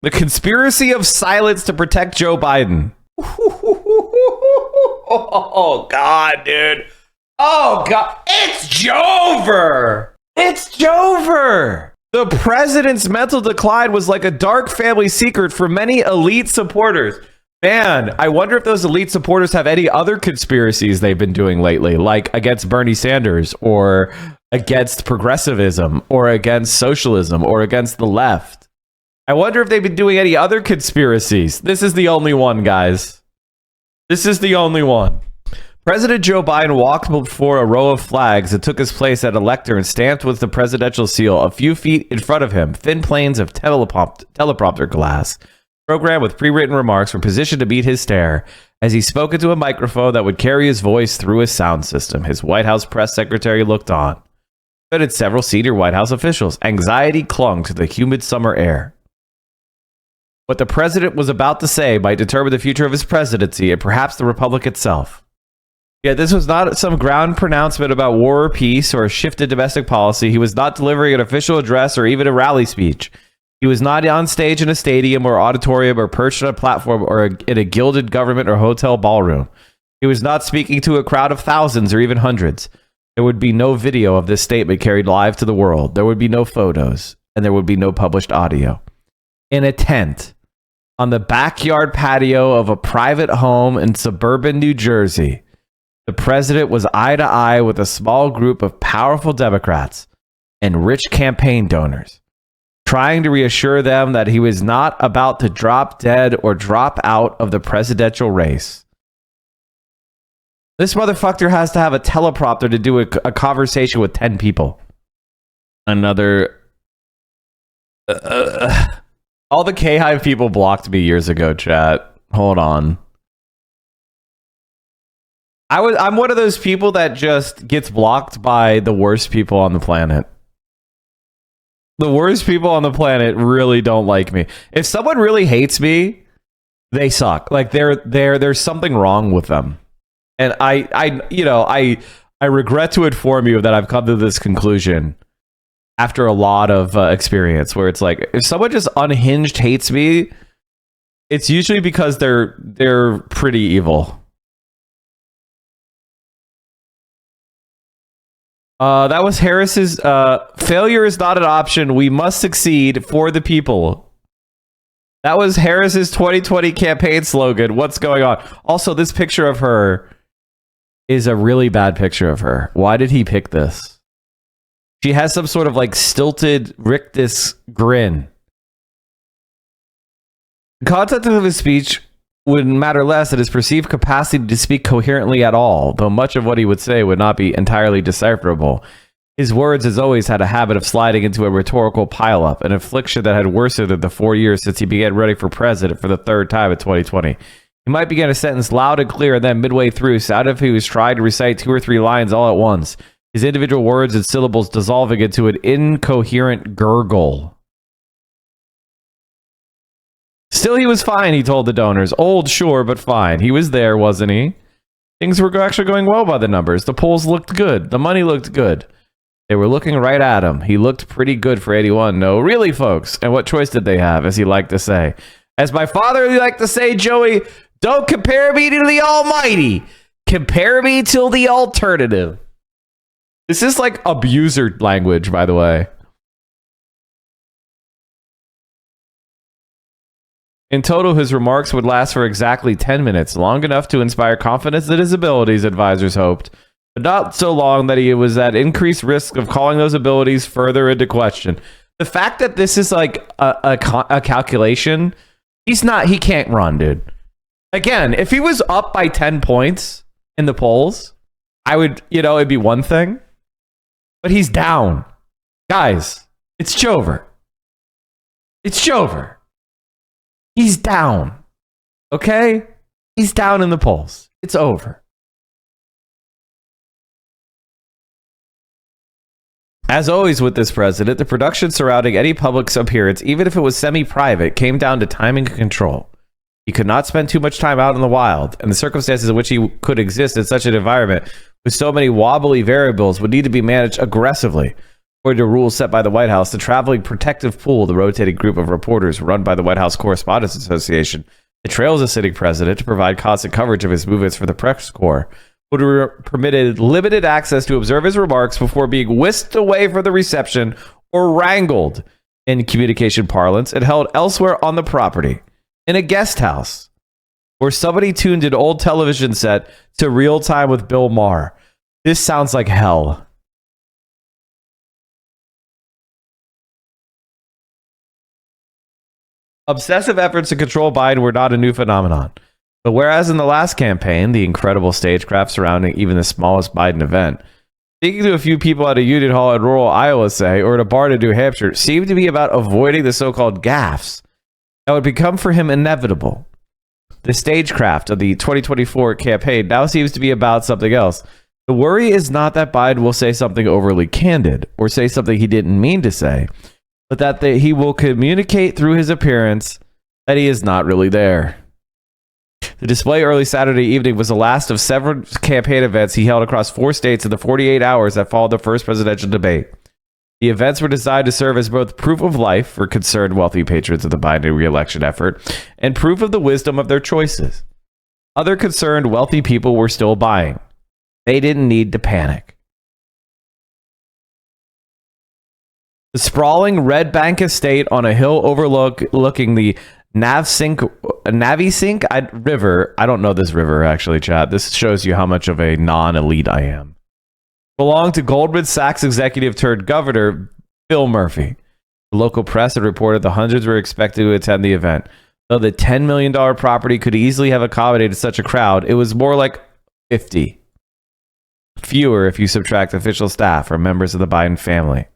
The conspiracy of silence to protect Joe Biden. Oh, God, dude. Oh, God. It's Jover. It's Jover. The president's mental decline was like a dark family secret for many elite supporters. Man, I wonder if those elite supporters have any other conspiracies they've been doing lately, like against Bernie Sanders or against progressivism or against socialism or against the left. I wonder if they've been doing any other conspiracies. This is the only one, guys. This is the only one. President Joe Biden walked before a row of flags that took his place at a lectern stamped with the presidential seal a few feet in front of him. Thin planes of teleprompter glass, programmed with pre-written remarks, were positioned to meet his stare as he spoke into a microphone that would carry his voice through his sound system. His White House press secretary looked on. So did several senior White House officials. Anxiety clung to the humid summer air. What the president was about to say might determine the future of his presidency and perhaps the republic itself. Yeah, this was not some ground pronouncement about war or peace or a shift in domestic policy. He was not delivering an official address or even a rally speech. He was not on stage in a stadium or auditorium or perched on a platform or in a gilded government or hotel ballroom. He was not speaking to a crowd of thousands or even hundreds. There would be no video of this statement carried live to the world. There would be no photos, and there would be no published audio. In a tent on the backyard patio of a private home in suburban New Jersey, the president was eye to eye with a small group of powerful Democrats and rich campaign donors, trying to reassure them that he was not about to drop dead or drop out of the presidential race. This motherfucker has to have a teleprompter to do a conversation with 10 people. Another... all the K-Hive people blocked me years ago, chat. Hold on. I'm one of those people that just gets blocked by the worst people on the planet. The worst people on the planet really don't like me. If someone really hates me, they suck. Like there's something wrong with them. And I regret to inform you that I've come to this conclusion after a lot of experience where it's like, if someone just unhinged hates me, it's usually because they're pretty evil. That was Harris's failure is not an option. We must succeed for the people. That was Harris's 2020 campaign slogan. What's going on? Also, this picture of her is a really bad picture of her. Why did he pick this? She has some sort of like stilted rictus grin. The content of his speech would matter less than his perceived capacity to speak coherently at all, though much of what he would say would not be entirely decipherable. His words, as always, had a habit of sliding into a rhetorical pileup, an affliction that had worsened in the 4 years since he began running for president for the third time in 2020. He might begin a sentence loud and clear, and then midway through, sounded if he was trying to recite 2 or 3 lines all at once, his individual words and syllables dissolving into an incoherent gurgle. Still, he was fine, he told the donors. Old, sure, but fine. He was there, wasn't he? Things were actually going well by the numbers. The polls looked good. The money looked good. They were looking right at him. He looked pretty good for 81. No, really, folks. And what choice did they have, as he liked to say? As my father liked to say, Joey, don't compare me to the almighty. Compare me to the alternative. This is like abuser language, by the way. In total, his remarks would last for exactly 10 minutes, long enough to inspire confidence in his abilities, advisors hoped, but not so long that he was at increased risk of calling those abilities further into question. The fact that this is like a calculation, he can't run, dude. Again, if he was up by 10 points in the polls, I would, it'd be one thing, but he's down. Guys, it's Jover. It's Jover. He's down. Okay? He's down in the polls. It's over. As always with this president, the production surrounding any public appearance, even if it was semi-private, came down to timing and control. He could not spend too much time out in the wild, and the circumstances in which he could exist in such an environment with so many wobbly variables would need to be managed aggressively. According to rules set by the White House, the traveling protective pool, the rotating group of reporters run by the White House Correspondents Association, that trails a sitting president to provide constant coverage of his movements for the press corps, would have permitted limited access to observe his remarks before being whisked away from the reception or wrangled, in communication parlance, and held elsewhere on the property, in a guest house, where somebody tuned an old television set to Real Time with Bill Maher. This sounds like hell. Obsessive efforts to control Biden were not a new phenomenon. But whereas in the last campaign, the incredible stagecraft surrounding even the smallest Biden event, speaking to a few people at a Union Hall in rural Iowa, say, or at a bar in New Hampshire, seemed to be about avoiding the so-called gaffes that would become for him inevitable. The stagecraft of the 2024 campaign now seems to be about something else. The worry is not that Biden will say something overly candid or say something he didn't mean to say, but that he will communicate through his appearance that he is not really there. The display early Saturday evening was the last of several campaign events he held across 4 states in the 48 hours that followed the first presidential debate. The events were designed to serve as both proof of life for concerned wealthy patrons of the Biden re-election effort and proof of the wisdom of their choices. Other concerned wealthy people were still buying. They didn't need to panic. The sprawling Red Bank estate on a hill overlooking the Navesink River. I don't know this river, actually, chat. This shows you how much of a non-elite I am. Belonged to Goldman Sachs executive turned governor Phil Murphy. The local press had reported the hundreds were expected to attend the event. Though the $10 million property could easily have accommodated such a crowd, it was more like 50. Fewer if you subtract official staff or members of the Biden family,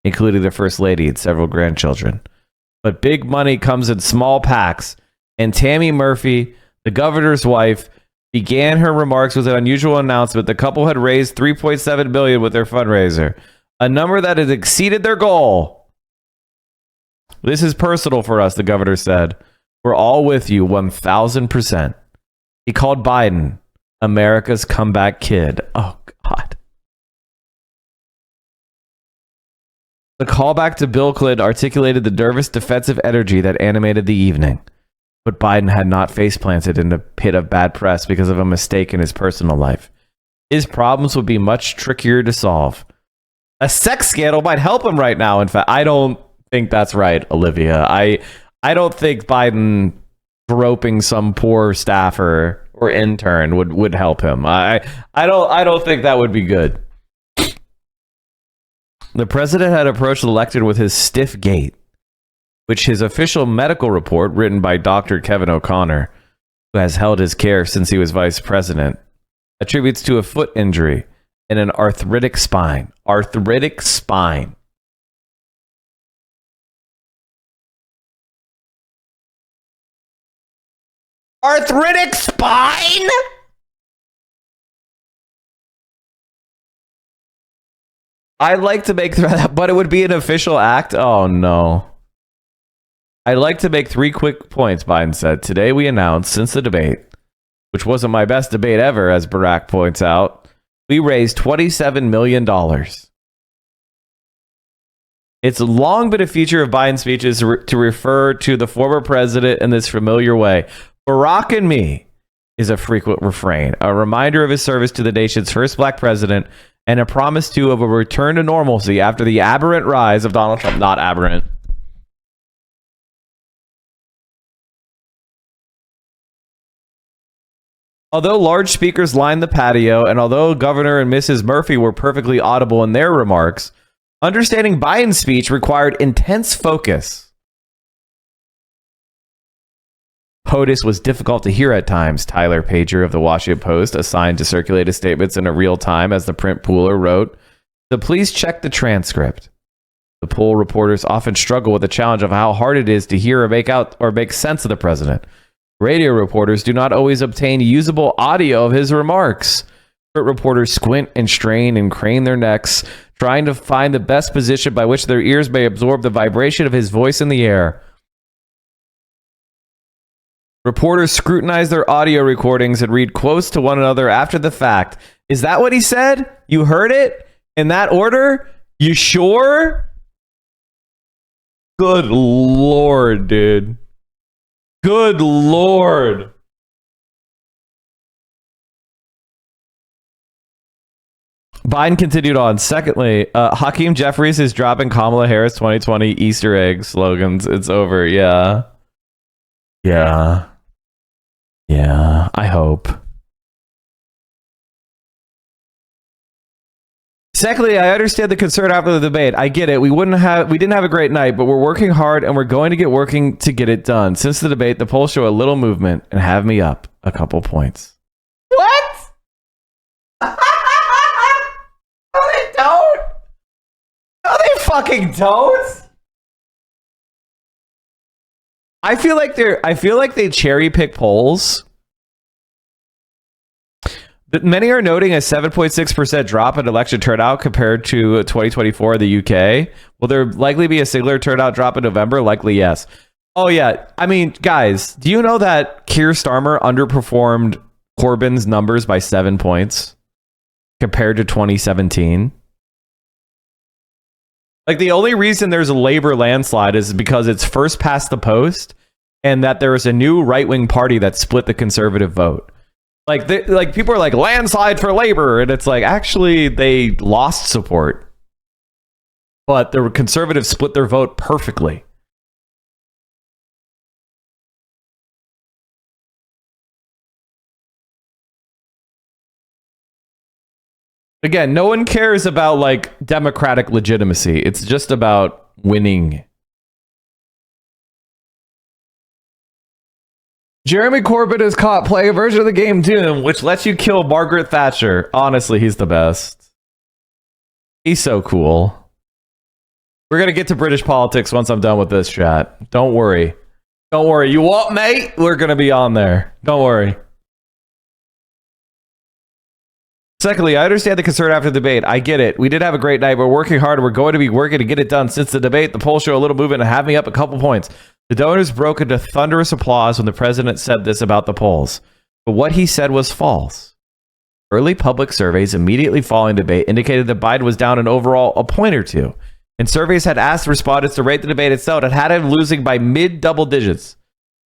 including the First Lady and several grandchildren. But big money comes in small packs, and Tammy Murphy, the governor's wife, began her remarks with an unusual announcement. The couple had raised $3.7 billion with their fundraiser, a number that had exceeded their goal. This is personal for us, the governor said. We're all with you 1,000%. He called Biden America's comeback kid. Oh, God. The callback to Bill Clinton articulated the nervous defensive energy that animated the evening. But Biden had not face-planted in a pit of bad press because of a mistake in his personal life. His problems would be much trickier to solve. A sex scandal might help him right now. In fact, I don't think that's right, Olivia. I don't think Biden groping some poor staffer or intern would help him. I don't think that would be good. The president had approached the lectern with his stiff gait, which his official medical report, written by Dr. Kevin O'Connor, who has held his care since he was vice president, attributes to a foot injury and an arthritic spine. Arthritic spine. Arthritic spine? I'd like to make that, but it would be an official act. Oh, no. I'd like to make 3 quick points, Biden said. Today we announced, since the debate, which wasn't my best debate ever, as Barack points out, we raised $27 million. It's long been a feature of Biden's speeches to refer to the former president in this familiar way. Barack and me is a frequent refrain, a reminder of his service to the nation's first black president, and a promise, too, of a return to normalcy after the aberrant rise of Donald Trump. Not aberrant. Although large speakers lined the patio, and although Governor and Mrs. Murphy were perfectly audible in their remarks, understanding Biden's speech required intense focus. POTUS was difficult to hear at times, Tyler Pager of the Washington Post, assigned to circulate his statements in a real time as the print pooler, wrote, "So please check the transcript." The pool reporters often struggle with the challenge of how hard it is to hear or make sense of the president. Radio reporters do not always obtain usable audio of his remarks. Print reporters squint and strain and crane their necks, trying to find the best position by which their ears may absorb the vibration of his voice in the air. Reporters scrutinize their audio recordings and read quotes to one another after the fact. Is that what he said? You heard it? In that order? You sure? Good Lord, dude. Good Lord. Biden continued on. Secondly, Hakeem Jeffries is dropping Kamala Harris 2020 Easter egg slogans. It's over. Yeah. Yeah. Yeah. I hope. Secondly, I understand the concern after the debate. I get it. We didn't have a great night, but we're working hard and we're going to get working to get it done. Since the debate, the polls show a little movement and have me up a couple points. What? No, they don't. No, they fucking don't. I feel like they cherry pick polls. But many are noting a 7.6% drop in election turnout compared to 2024 in the UK. Will there likely be a similar turnout drop in November? Likely, yes. Oh, yeah. I mean, guys, do you know that Keir Starmer underperformed Corbyn's numbers by 7 points compared to 2017? Like, the only reason there's a Labour landslide is because it's first past the post and that there is a new right-wing party that split the Conservative vote. Like people are like landslide for Labour, and it's like actually they lost support, but the Conservatives split their vote perfectly. Again, no one cares about like democratic legitimacy. It's just about winning. Jeremy Corbyn is caught playing a version of the game Doom, which lets you kill Margaret Thatcher. Honestly, he's the best. He's so cool. We're going to get to British politics once I'm done with this chat. Don't worry. Don't worry. You what, mate? We're going to be on there. Don't worry. Secondly, I understand the concern after the debate. I get it. We did have a great night. We're working hard. We're going to be working to get it done. Since the debate, the polls show a little movement and have me up a couple points. The donors broke into thunderous applause when the president said this about the polls. But what he said was false. Early public surveys immediately following debate indicated that Biden was down an overall a point or two. And surveys had asked respondents to rate the debate itself and had him losing by mid-double digits.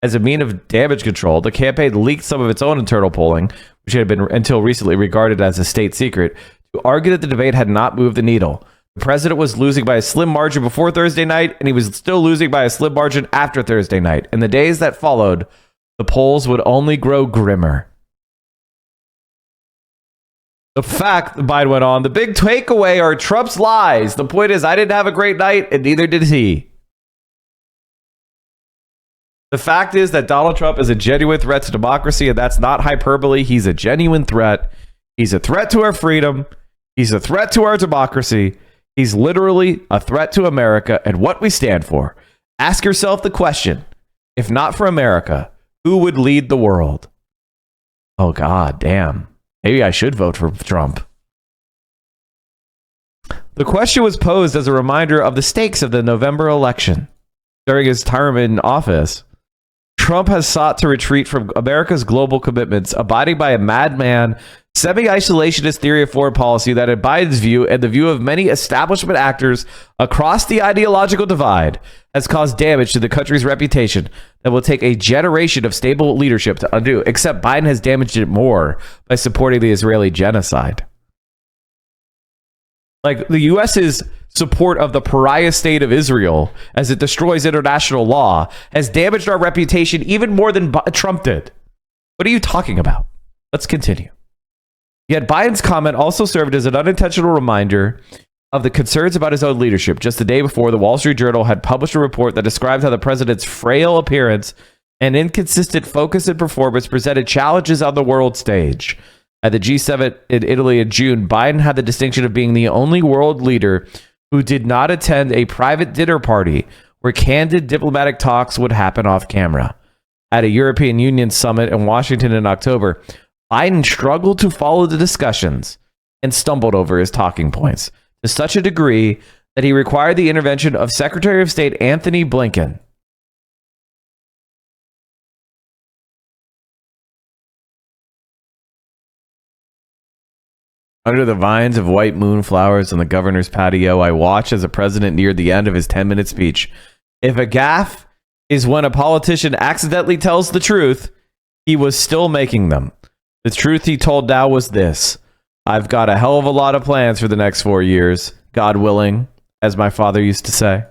As a mean of damage control, the campaign leaked some of its own internal polling, which had been until recently regarded as a state secret, to argue that the debate had not moved the needle. The president was losing by a slim margin before Thursday night, and he was still losing by a slim margin after Thursday night. In the days that followed, the polls would only grow grimmer. The fact, Biden went on, the big takeaway are Trump's lies. The point is, I didn't have a great night, and neither did he. The fact is that Donald Trump is a genuine threat to democracy, and that's not hyperbole. He's a genuine threat. He's a threat to our freedom. He's a threat to our democracy. He's literally a threat to America and what we stand for. Ask yourself the question, if not for America, who would lead the world? Oh, God damn. Maybe I should vote for Trump. The question was posed as a reminder of the stakes of the November election. During his term in office, Trump has sought to retreat from America's global commitments, abiding by a madman, semi-isolationist theory of foreign policy that, in Biden's view and the view of many establishment actors across the ideological divide, has caused damage to the country's reputation that will take a generation of stable leadership to undo, except Biden has damaged it more by supporting the Israeli genocide. Like, the U.S.'s support of the pariah state of Israel as it destroys international law has damaged our reputation even more than Trump did. What are you talking about? Let's continue. Yet Biden's comment also served as an unintentional reminder of the concerns about his own leadership. Just the day before, the Wall Street Journal had published a report that described how the president's frail appearance and inconsistent focus and performance presented challenges on the world stage. At the G7 in Italy in June, Biden had the distinction of being the only world leader who did not attend a private dinner party where candid diplomatic talks would happen off camera. At a European Union summit in Washington in October, Biden struggled to follow the discussions and stumbled over his talking points to such a degree that he required the intervention of Secretary of State Anthony Blinken. Under the vines of white moonflowers on the governor's patio, I watched as the president neared the end of his 10-minute speech. If a gaffe is when a politician accidentally tells the truth, he was still making them. The truth he told Dow was this: I've got a hell of a lot of plans for the next 4 years, God willing, as my father used to say.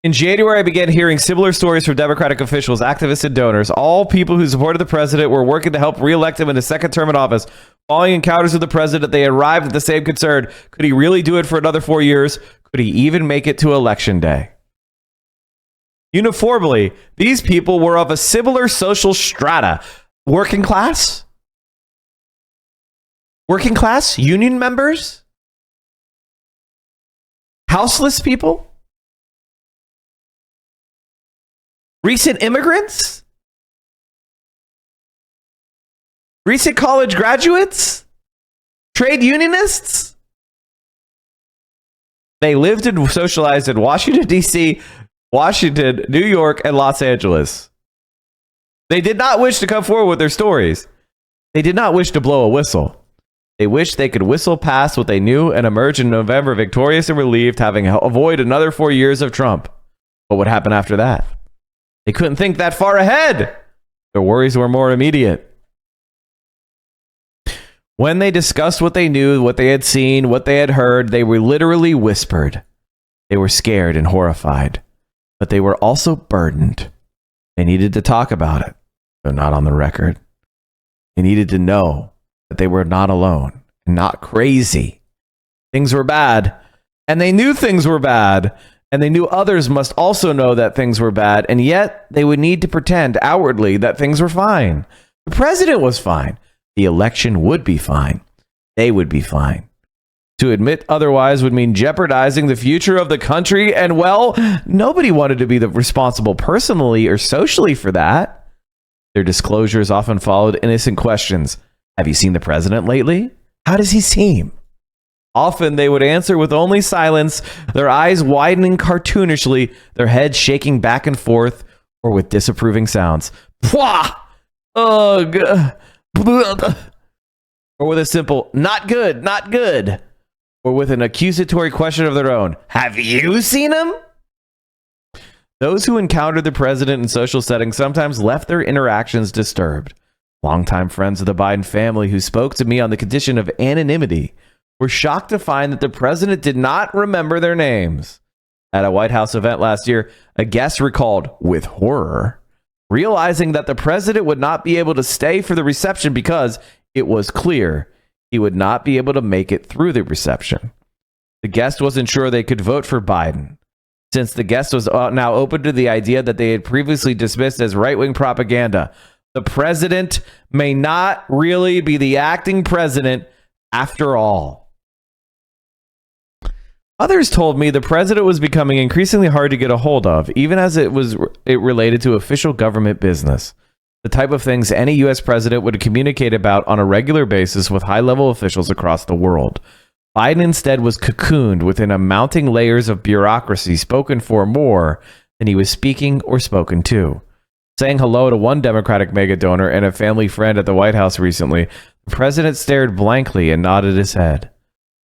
In January, I began hearing similar stories from Democratic officials, activists, and donors. All people who supported the president were working to help re-elect him in his second term in office. Following encounters with the president, they arrived at the same concern. Could he really do it for another 4 years? Could he even make it to Election Day? Uniformly, these people were of a similar social strata. Working class, union members, houseless people, recent immigrants, recent college graduates, trade unionists. They lived and socialized in Washington, D.C., Washington, New York, and Los Angeles. They did not wish to come forward with their stories. They did not wish to blow a whistle. They wished they could whistle past what they knew and emerge in November victorious and relieved, having avoided another 4 years of Trump. What would happen after that? They couldn't think that far ahead. Their worries were more immediate. When they discussed what they knew, what they had seen, what they had heard, they were literally whispered. They were scared and horrified, but they were also burdened. They needed to talk about it, though not on the record. They needed to know that they were not alone and not crazy. Things were bad, and they knew things were bad, and they knew others must also know that things were bad, and yet they would need to pretend outwardly that things were fine. The president was fine. The election would be fine. They would be fine. To admit otherwise would mean jeopardizing the future of the country, and well, nobody wanted to be the responsible personally or socially for that. Their disclosures often followed innocent questions. Have you seen the president lately? How does he seem? Often they would answer with only silence, their eyes widening cartoonishly, their heads shaking back and forth, or with disapproving sounds. Pwah! Ugh! Or with a simple, not good, not good. Or with an accusatory question of their own. Have you seen him? Those who encountered the president in social settings sometimes left their interactions disturbed. Longtime friends of the Biden family who spoke to me on the condition of anonymity were shocked to find that the president did not remember their names. At a White House event last year, a guest recalled, with horror, realizing that the president would not be able to stay for the reception because it was clear he would not be able to make it through the reception. The guest wasn't sure they could vote for Biden, since the guest was now open to the idea that they had previously dismissed as right-wing propaganda. The president may not really be the acting president after all. Others told me the president was becoming increasingly hard to get a hold of, even as it related to official government business. The type of things any U.S. president would communicate about on a regular basis with high-level officials across the world. Biden instead was cocooned within a mounting layers of bureaucracy spoken for more than he was speaking or spoken to. Saying hello to one Democratic mega donor and a family friend at the White House recently, the president stared blankly and nodded his head.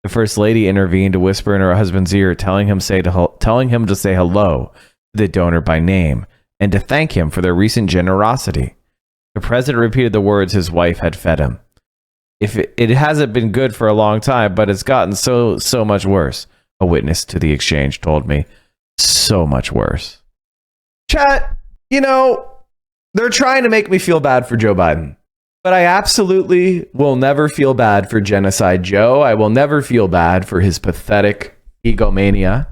The First Lady intervened to whisper in her husband's ear, telling him to say hello to the donor by name and to thank him for their recent generosity. The president repeated the words his wife had fed him. It hasn't been good for a long time, but it's gotten so much worse, a witness to the exchange told me. So much worse. Chat, they're trying to make me feel bad for Joe Biden. But I absolutely will never feel bad for Genocide Joe. I will never feel bad for his pathetic egomania.